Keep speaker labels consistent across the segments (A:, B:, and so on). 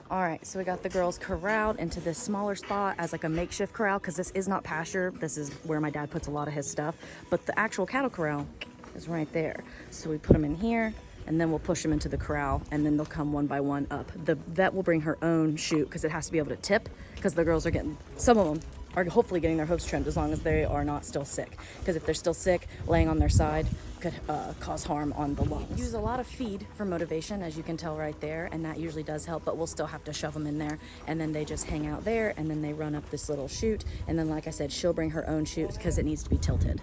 A: All right, so we got the girls corralled into this smaller spot as like a makeshift corral, because this is not pasture. This is where my dad puts a lot of his stuff, but the actual cattle corral is right there. So we put them in here, and then we'll push them into the corral, and then they'll come one by one up. The vet will bring her own chute because it has to be able to tip, because the girls are getting, some of them are hopefully getting their hooves trimmed as long as they are not still sick. Because if they're still sick, laying on their side could cause harm on the lungs. Use a lot of feed for motivation, as you can tell right there, and that usually does help, but we'll still have to shove them in there, and then they just hang out there, and then they run up this little chute, and then like I said, she'll bring her own chute because it needs to be tilted.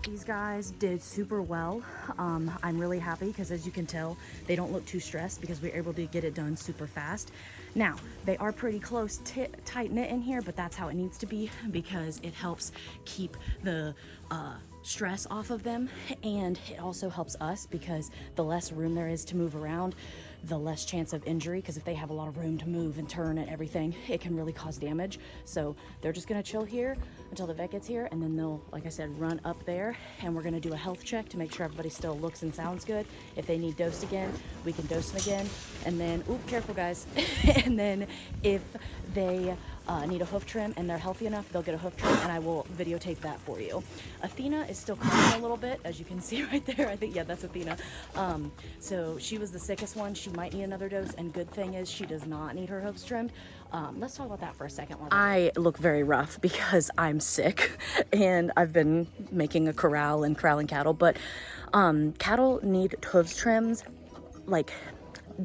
A: These guys did super well. I'm really happy because, as you can tell, they don't look too stressed because we were able to get it done super fast. Now, they are pretty close, tight knit in here, but that's how it needs to be because it helps keep the stress off of them, and it also helps us because the less room there is to move around, the less chance of injury, because if they have a lot of room to move and turn and everything, it can really cause damage. So they're just gonna chill here until the vet gets here, and then they'll, like I said, run up there, and we're gonna do a health check to make sure everybody still looks and sounds good. If they need dosed again, we can dose them again, and then, oop, careful guys. And then if they need a hoof trim and they're healthy enough, they'll get a hoof trim, and I will videotape that for you. Athena is still crying a little bit, as you can see right there. I think, yeah, that's Athena. So she was the sickest one. She might need another dose, and good thing is she does not need her hooves trimmed. Let's talk about that for a second. I look very rough because I'm sick and I've been making a corral and corralling cattle, but cattle need hooves trims. Like,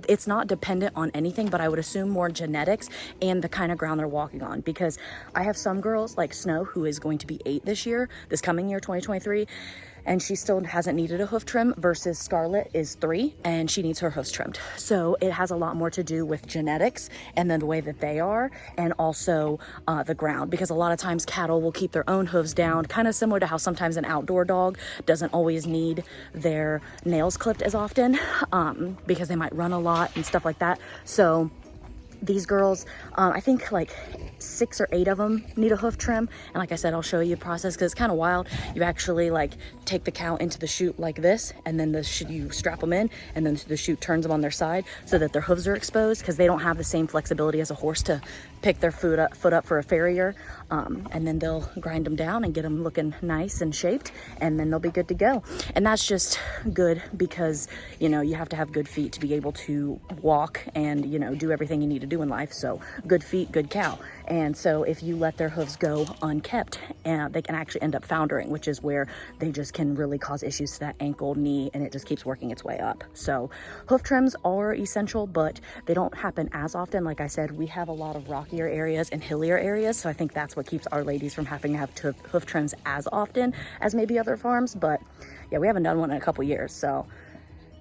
A: it's not dependent on anything, but I would assume more genetics and the kind of ground they're walking on, because I have some girls like Snow, who is going to be 8 this coming year, 2023, and she still hasn't needed a hoof trim, versus Scarlett is 3 and she needs her hoofs trimmed. So it has a lot more to do with genetics and then the way that they are, and also the ground, because a lot of times cattle will keep their own hooves down, kind of similar to how sometimes an outdoor dog doesn't always need their nails clipped as often, because they might run a lot and stuff like that. So these girls, I think like 6 or 8 of them need a hoof trim, and like I said, I'll show you the process because it's kind of wild. You actually like take the cow into the chute like this, and then you strap them in, and then the chute turns them on their side so that their hooves are exposed, because they don't have the same flexibility as a horse to pick their foot up for a farrier. And then they'll grind them down and get them looking nice and shaped, and then they'll be good to go. And that's just good because, you know, you have to have good feet to be able to walk and, you know, do everything you need to do in life. So good feet, good cow. And so if you let their hooves go unkept, they can actually end up foundering, which is where they just can really cause issues to that ankle, knee, and it just keeps working its way up. So hoof trims are essential, but they don't happen as often. Like I said, we have a lot of rockier areas and hillier areas, so I think that's what keeps our ladies from having to have hoof trims as often as maybe other farms. But yeah, we haven't done one in a couple years, so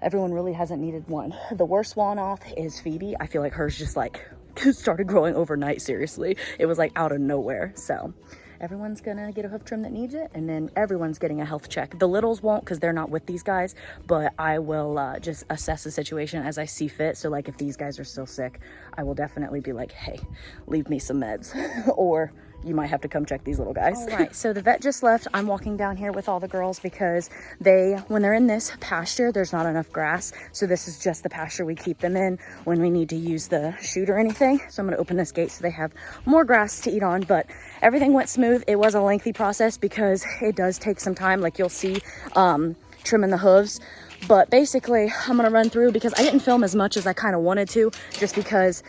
A: everyone really hasn't needed one. The worst one-off is Phoebe. I feel like hers just like started growing overnight. Seriously, it was like out of nowhere. So everyone's gonna get a hoof trim that needs it, and then everyone's getting a health check. The littles won't, because they're not with these guys, but I will just assess the situation as I see fit. So like if these guys are still sick, I will definitely be like, hey, leave me some meds or you might have to come check these little guys. All right, so the vet just left. I'm walking down here with all the girls because when they're in this pasture, there's not enough grass. So this is just the pasture we keep them in when we need to use the chute or anything. So I'm gonna open this gate so they have more grass to eat on, but everything went smooth. It was a lengthy process because it does take some time, like you'll see trimming the hooves. But basically, I'm gonna run through because I didn't film as much as I kind of wanted to, just because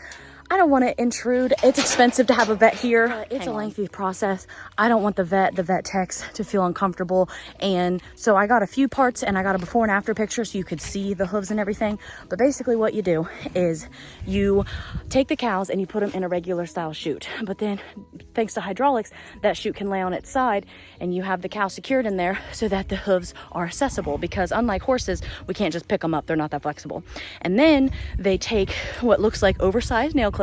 A: I don't want to intrude. It's expensive to have a vet here. It's a lengthy process. I don't want the vet techs to feel uncomfortable. And so I got a few parts, and I got a before and after picture so you could see the hooves and everything. But basically what you do is you take the cows and you put them in a regular style chute. But then thanks to hydraulics, that chute can lay on its side, and you have the cow secured in there so that the hooves are accessible, because unlike horses, we can't just pick them up. They're not that flexible. And then they take what looks like oversized nail clippers,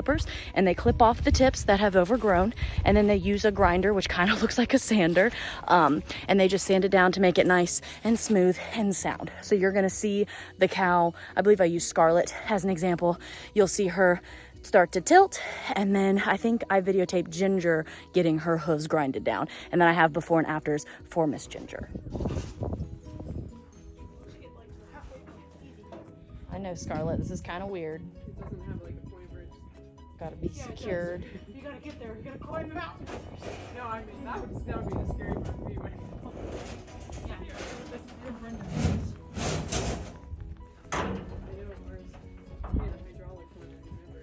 A: and they clip off the tips that have overgrown, and then they use a grinder, which kind of looks like a sander, and they just sand it down to make it nice and smooth and sound. So you're gonna see the cow, I believe I used Scarlett as an example, you'll see her start to tilt, and then I think I videotaped Ginger getting her hooves grinded down, and then I have before and afters for Miss Ginger. I know, Scarlett, this is kind of weird.
B: It doesn't have like a point bridge.
A: Gotta be secured.
B: You gotta get there. You gotta climb the mountain. No, I mean that would be the scary part for me. Yeah, this is your friend. I know, whereas we had a hydraulic one, I remember.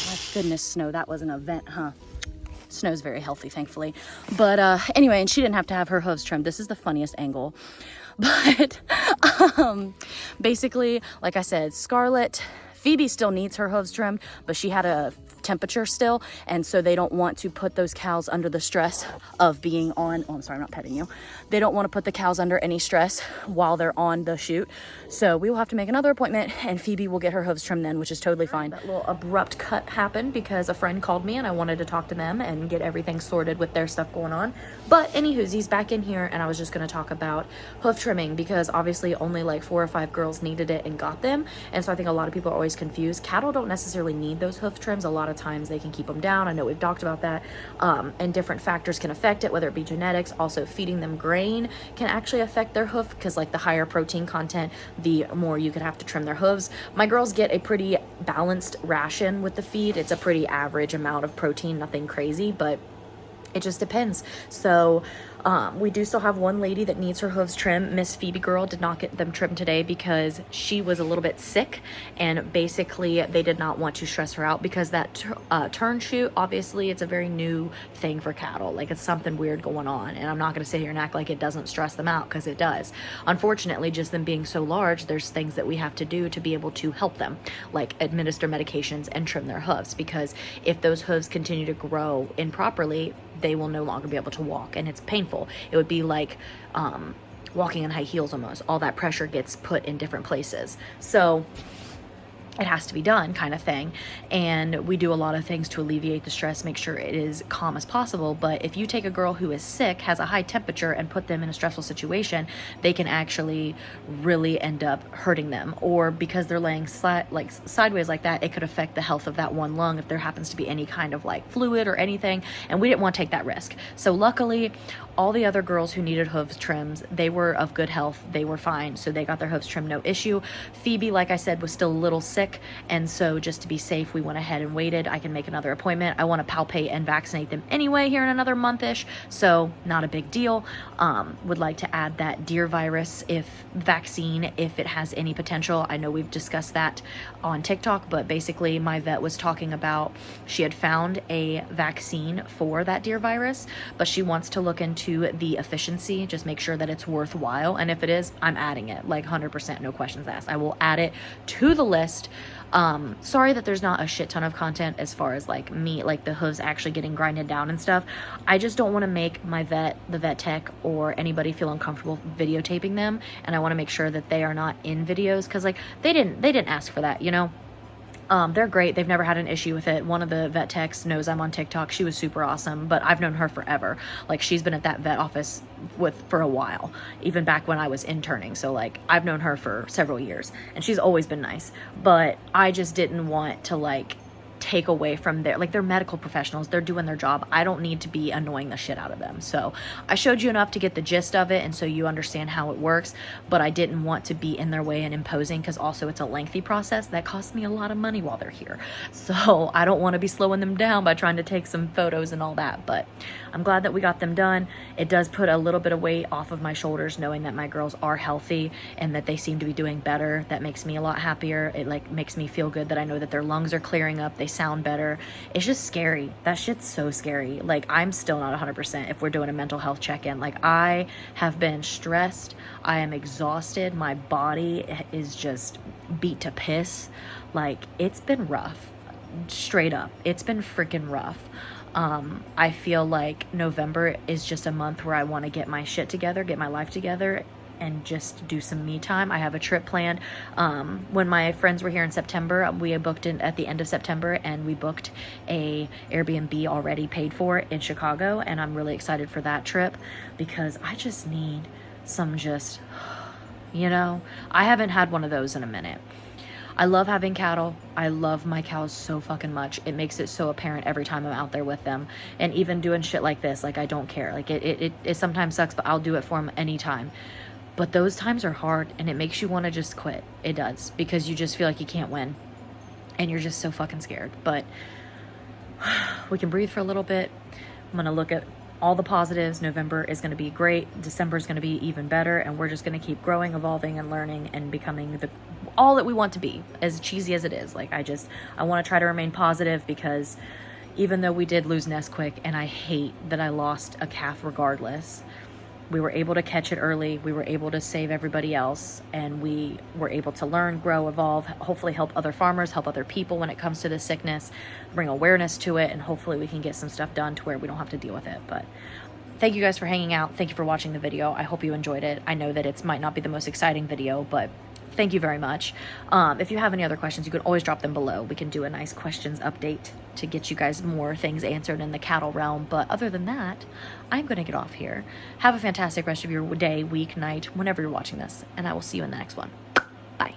A: My goodness, Snow, that was an event, huh? Snow's very healthy, thankfully. But anyway, and she didn't have to have her hooves trimmed. This is the funniest angle. But basically, like I said, Scarlett, Phoebe still needs her hooves trimmed, but she had a temperature still, and so they don't want to put those cows under the stress of being on, oh, I'm sorry, I'm not petting you. They don't want to put the cows under any stress while they're on the shoot. So we will have to make another appointment, and Phoebe will get her hooves trimmed then, which is totally fine. That little abrupt cut happened because a friend called me and I wanted to talk to them and get everything sorted with their stuff going on. But anywho's, he's back in here, and I was just going to talk about hoof trimming because obviously only like 4 or 5 girls needed it and got them. And so I think a lot of people are always confused. Cattle don't necessarily need those hoof trims. A lot of times they can keep them down. I know we've talked about that, and different factors can affect it, whether it be genetics. Also, feeding them grain can actually affect their hoof because like the higher protein content, the more you could have to trim their hooves. My girls get a pretty balanced ration with the feed. It's a pretty average amount of protein, nothing crazy, but it just depends. So we do still have one lady that needs her hooves trimmed. Miss Phoebe girl did not get them trimmed today because she was a little bit sick, and basically they did not want to stress her out because that turn shoot, obviously it's a very new thing for cattle. Like it's something weird going on, and I'm not going to sit here and act like it doesn't stress them out because it does. Unfortunately, just them being so large, there's things that we have to do to be able to help them, like administer medications and trim their hooves, because if those hooves continue to grow improperly, they will no longer be able to walk, and it's painful. It would be like walking in high heels almost. All that pressure gets put in different places. So it has to be done, kind of thing. And we do a lot of things to alleviate the stress, make sure it is calm as possible. But if you take a girl who is sick, has a high temperature, and put them in a stressful situation, they can actually really end up hurting them. Or because they're laying sideways like that, it could affect the health of that one lung if there happens to be any kind of like fluid or anything. And we didn't want to take that risk. So luckily, all the other girls who needed hooves trims, they were of good health. They were fine. So they got their hooves trimmed, no issue. Phoebe, like I said, was still a little sick. And so just to be safe, we went ahead and waited. I can make another appointment. I want to palpate and vaccinate them anyway here in another month-ish. So not a big deal. Would like to add that deer virus vaccine if it has any potential. I know we've discussed that on TikTok, but basically my vet was talking about she had found a vaccine for that deer virus, but she wants to look into the efficiency, just make sure that it's worthwhile. And if it is, I'm adding it, like 100%, no questions asked. I will add it to the list. Sorry that there's not a shit ton of content as far as like me, like the hooves actually getting grinded down and stuff. I just don't want to make my vet, the vet tech, or anybody feel uncomfortable videotaping them. And I want to make sure that they are not in videos, because like they didn't ask for that, you know. They're great. They've never had an issue with it. One of the vet techs knows I'm on TikTok. She was super awesome, but I've known her forever. Like she's been at that vet office for a while, even back when I was interning. So like I've known her for several years, and she's always been nice, but I just didn't want to like take away from their, like, they're medical professionals, they're doing their job. I don't need to be annoying the shit out of them. So I showed you enough to get the gist of it, and so you understand how it works, but I didn't want to be in their way and imposing, because also it's a lengthy process that costs me a lot of money while they're here. So I don't want to be slowing them down by trying to take some photos and all that, but I'm glad that we got them done. It does put a little bit of weight off of my shoulders knowing that my girls are healthy and that they seem to be doing better. That makes me a lot happier. It like makes me feel good that I know that their lungs are clearing up, they sound better. It's just scary. That shit's so scary. Like, I'm still not 100% if we're doing a mental health check-in. Like, I have been stressed. I am exhausted. My body is just beat to piss. Like, it's been rough. Straight up. It's been freaking rough. I feel like November is just a month where I want to get my shit together, get my life together, and just do some me time. I have a trip planned. When my friends were here in September, we booked in at the end of September, and we booked a Airbnb already paid for in Chicago, and I'm really excited for that trip because I just need some just, you know, I haven't had one of those in a minute. I love having cattle. I love my cows so fucking much. It makes it so apparent every time I'm out there with them. And even doing shit like this, like, I don't care. Like, it sometimes sucks, but I'll do it for them anytime. But those times are hard, and it makes you want to just quit. It does, because you just feel like you can't win and you're just so fucking scared. But we can breathe for a little bit. I'm going to look at all the positives. November is going to be great. December is going to be even better. And we're just going to keep growing, evolving, and learning and becoming all that we want to be, as cheesy as it is. Like, I want to try to remain positive, because even though we did lose Nesquik, and I hate that I lost a calf regardless, we were able to catch it early. We were able to save everybody else, and we were able to learn, grow, evolve, hopefully help other farmers, help other people when it comes to this sickness, bring awareness to it, and hopefully we can get some stuff done to where we don't have to deal with it. But thank you guys for hanging out. Thank you for watching the video. I hope you enjoyed it. I know that it might not be the most exciting video, but thank you very much. If you have any other questions, you can always drop them below. We can do a nice questions update to get you guys more things answered in the cattle realm. But other than that, I'm going to get off here. Have a fantastic rest of your day, week, night, whenever you're watching this, and I will see you in the next one. Bye.